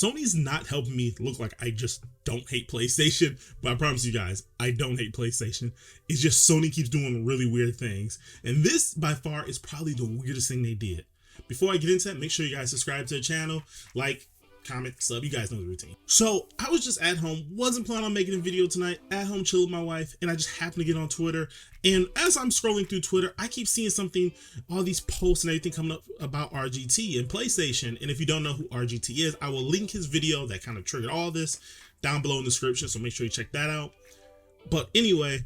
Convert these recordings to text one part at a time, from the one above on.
Sony's not helping me look like I just don't hate PlayStation, but I promise you guys, I don't hate PlayStation. It's just Sony keeps doing really weird things. And this, by far, is probably the weirdest thing they did. Before I get into that, make sure you guys subscribe to the channel, like, comment, sub. You guys know the routine. So I was just at home, wasn't planning on making a video tonight, at home chilling with my wife, and I just happened to get on Twitter. And as I'm scrolling through Twitter, I keep seeing something, all these posts and everything coming up about RGT and PlayStation. And if you don't know who RGT is, I will link his video that kind of triggered all this down below in the description, so make sure you check that out. But anyway,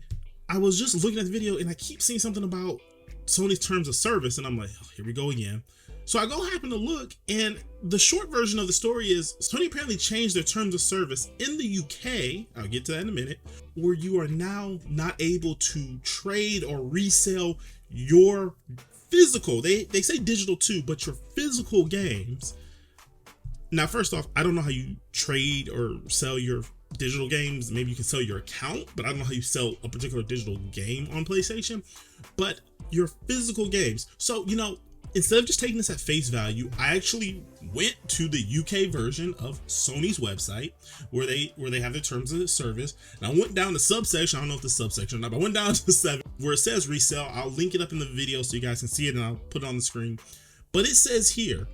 I was just looking at the video and I keep seeing something about Sony's terms of service, and I'm like, oh, here we go again. So I go happen to look, and the short version of the story is Sony apparently changed their terms of service in the UK, I'll get to that in a minute, where you are now not able to trade or resell your physical, they say digital too, but your physical games. Now, first off, I don't know how you trade or sell your digital games. Maybe you can sell your account, but I don't know how you sell a particular digital game on PlayStation. But your physical games. So, you know, instead of just taking this at face value, I actually went to the UK version of Sony's website where they have their terms of service. And I went down to subsection. I don't know if the subsection or not, but I went down to 7 where it says resell. I'll link it up in the video so you guys can see it, and I'll put it on the screen. But it says here,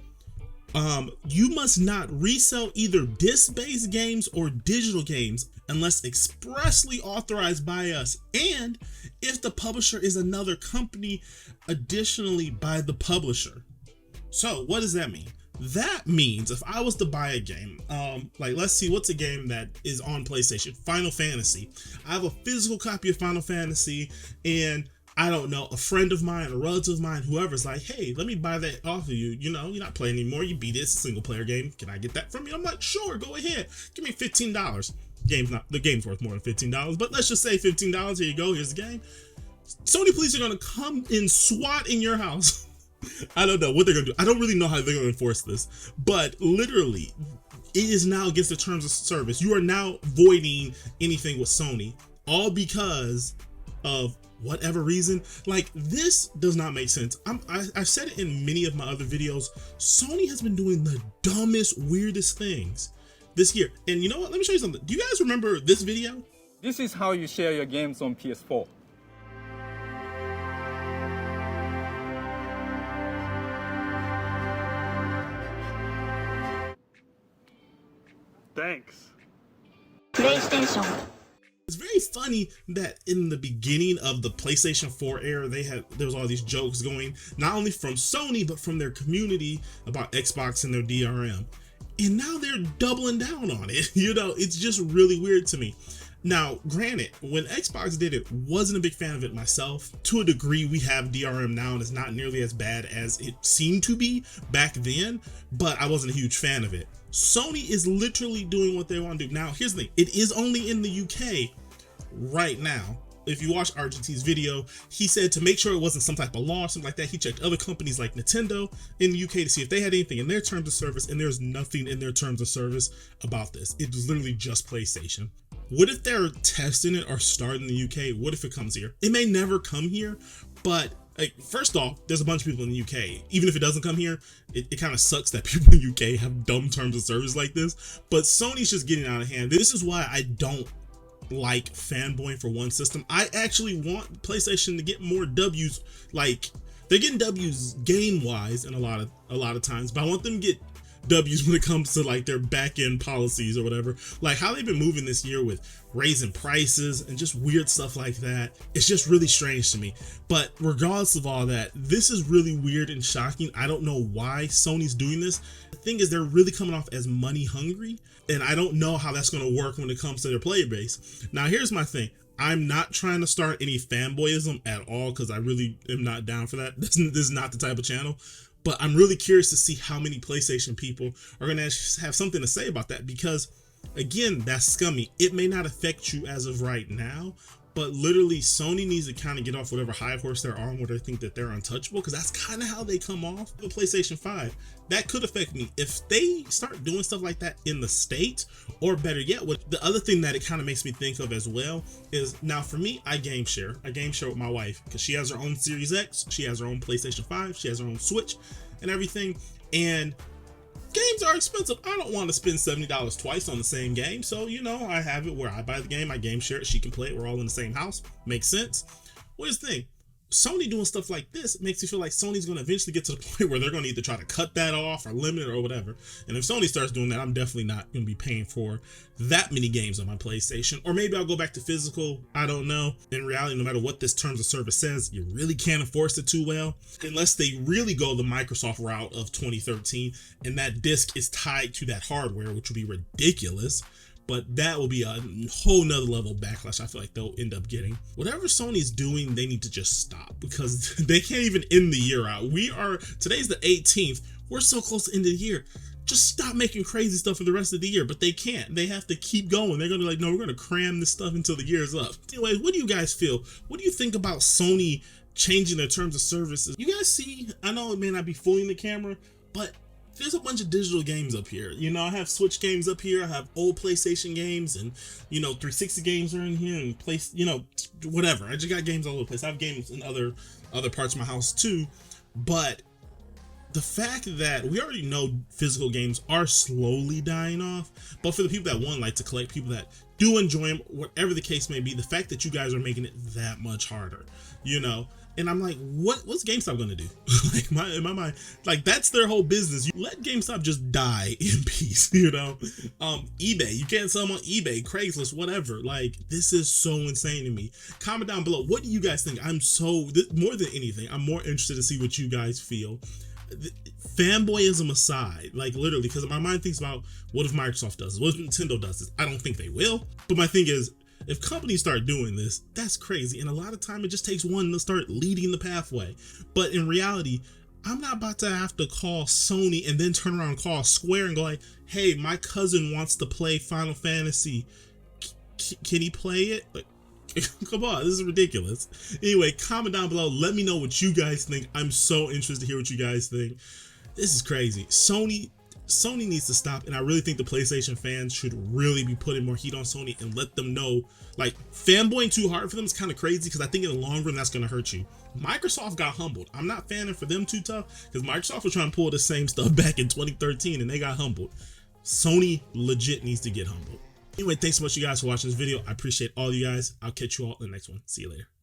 you must not resell either disc-based games or digital games unless expressly authorized by us, and if the publisher is another company, additionally by the publisher. So what does that mean? That means if I was to buy a game, like let's see, what's a game that is on PlayStation? Final Fantasy. I have a physical copy of Final Fantasy, and I don't know, a friend of mine, a relative of mine, whoever's like, hey, let me buy that off of you. You know, you're not playing anymore. You beat it. It's a single player game. Can I get that from you? I'm like, sure, go ahead. Give me $15. The game's worth more than $15, but let's just say $15. Here you go. Here's the game. Sony police are going to come and SWAT in your house. I don't know what they're going to do. I don't really know how they're going to enforce this, but literally it is now against the terms of service. You are now voiding anything with Sony, all because of whatever reason. Like, this does not make sense. I've said it in many of my other videos. Sony has been doing the dumbest, weirdest things this year. And you know what? Let me show you something. Do you guys remember this video? This is how you share your games on PS4. Thanks. PlayStation. It's very funny that in the beginning of the PlayStation 4 era, there was all these jokes going, not only from Sony, but from their community about Xbox and their DRM. And now they're doubling down on it. You know, it's just really weird to me. Now, granted, when Xbox did it, wasn't a big fan of it myself. To a degree, we have DRM now, and it's not nearly as bad as it seemed to be back then, but I wasn't a huge fan of it. Sony is literally doing what they want to do. Now, here's the thing. It is only in the UK right now. If you watch RGT's video, he said to make sure it wasn't some type of law or something like that, he checked other companies like Nintendo in the UK to see if they had anything in their terms of service, and there's nothing in their terms of service about this. It was literally just PlayStation. What if they're testing it or starting in the UK? What if it comes here? It may never come here, but like, first off, there's a bunch of people in the UK. Even if it doesn't come here, it kind of sucks that people in the UK have dumb terms of service like this. But Sony's just getting out of hand. This is why I don't like fanboying for one system. I actually want PlayStation to get more W's. Like, they're getting W's game wise in a lot of times, but I want them to get W's when it comes to like their back end policies or whatever. Like how they've been moving this year with raising prices and just weird stuff like that. It's just really strange to me. But regardless of all that, this is really weird and shocking. I don't know why Sony's doing this. The thing is, they're really coming off as money hungry, and I don't know how that's going to work when it comes to their player base. Now, here's my thing. I'm not trying to start any fanboyism at all, because I really am not down for that. This is not the type of channel. But I'm really curious to see how many PlayStation people are going to have something to say about that, because, again, that's scummy. It may not affect you as of right now, but literally Sony needs to kind of get off whatever high horse they're on where they think that they're untouchable, because that's kind of how they come off the PlayStation 5. That could affect me if they start doing stuff like that in the States, or better yet, what the other thing that it kind of makes me think of as well is, now for me, I game share with my wife, because she has her own Series X, she has her own PlayStation 5, she has her own Switch and everything. And games are expensive. I don't want to spend $70 twice on the same game. So, you know, I have it where I buy the game, I game share it, she can play it, we're all in the same house. Makes sense. Where's the thing? Sony doing stuff like this makes you feel like Sony's going to eventually get to the point where they're going to either try to cut that off or limit it or whatever. And if Sony starts doing that, I'm definitely not going to be paying for that many games on my PlayStation. Or maybe I'll go back to physical. I don't know. In reality, no matter what this terms of service says, you really can't enforce it too well unless they really go the Microsoft route of 2013 and that disc is tied to that hardware, which would be ridiculous. But that will be a whole nother level of backlash I feel like they'll end up getting. Whatever Sony's doing, they need to just stop because they can't even end the year out. Today's the 18th. We're so close to the end of the year. Just stop making crazy stuff for the rest of the year. But they can't. They have to keep going. They're going to be like, no, we're going to cram this stuff until the year's up. Anyways, what do you guys feel? What do you think about Sony changing their terms of services? You guys see, I know it may not be fooling the camera, but there's a bunch of digital games up here. You know, I have Switch games up here. I have old PlayStation games, and 360 games are in here, and whatever. I just got games all over the place. I have games in other parts of my house too. But the fact that we already know physical games are slowly dying off, but for the people that like to collect, people that do enjoy them, whatever the case may be, the fact that you guys are making it that much harder, And I'm like, what's GameStop gonna do? Like in my mind, like that's their whole business. You let GameStop just die in peace, eBay, you can't sell them on eBay, Craigslist, whatever. Like this is so insane to me. Comment down below, what do you guys think? More than anything, I'm more interested to see what you guys feel. Fanboyism aside, like literally, because my mind thinks about what if Microsoft does this? What if Nintendo does this? I don't think they will. But my thing is, if companies start doing this, that's crazy. And a lot of time it just takes one to start leading the pathway. But in reality, I'm not about to have to call Sony and then turn around and call Square and go like, hey, my cousin wants to play Final Fantasy. Can he play it? Like, come on, this is ridiculous. Anyway, comment down below. Let me know what you guys think. I'm so interested to hear what you guys think. This is crazy. Sony needs to stop, and I really think the PlayStation fans should really be putting more heat on Sony and let them know, like, fanboying too hard for them is kind of crazy because I think in the long run that's going to hurt you. Microsoft got humbled. I'm not fanning for them too tough because Microsoft was trying to pull the same stuff back in 2013 and they got humbled. Sony legit needs to get humbled. Anyway, thanks so much you guys for watching this video. I appreciate all you guys. I'll catch you all in the next one. See you later.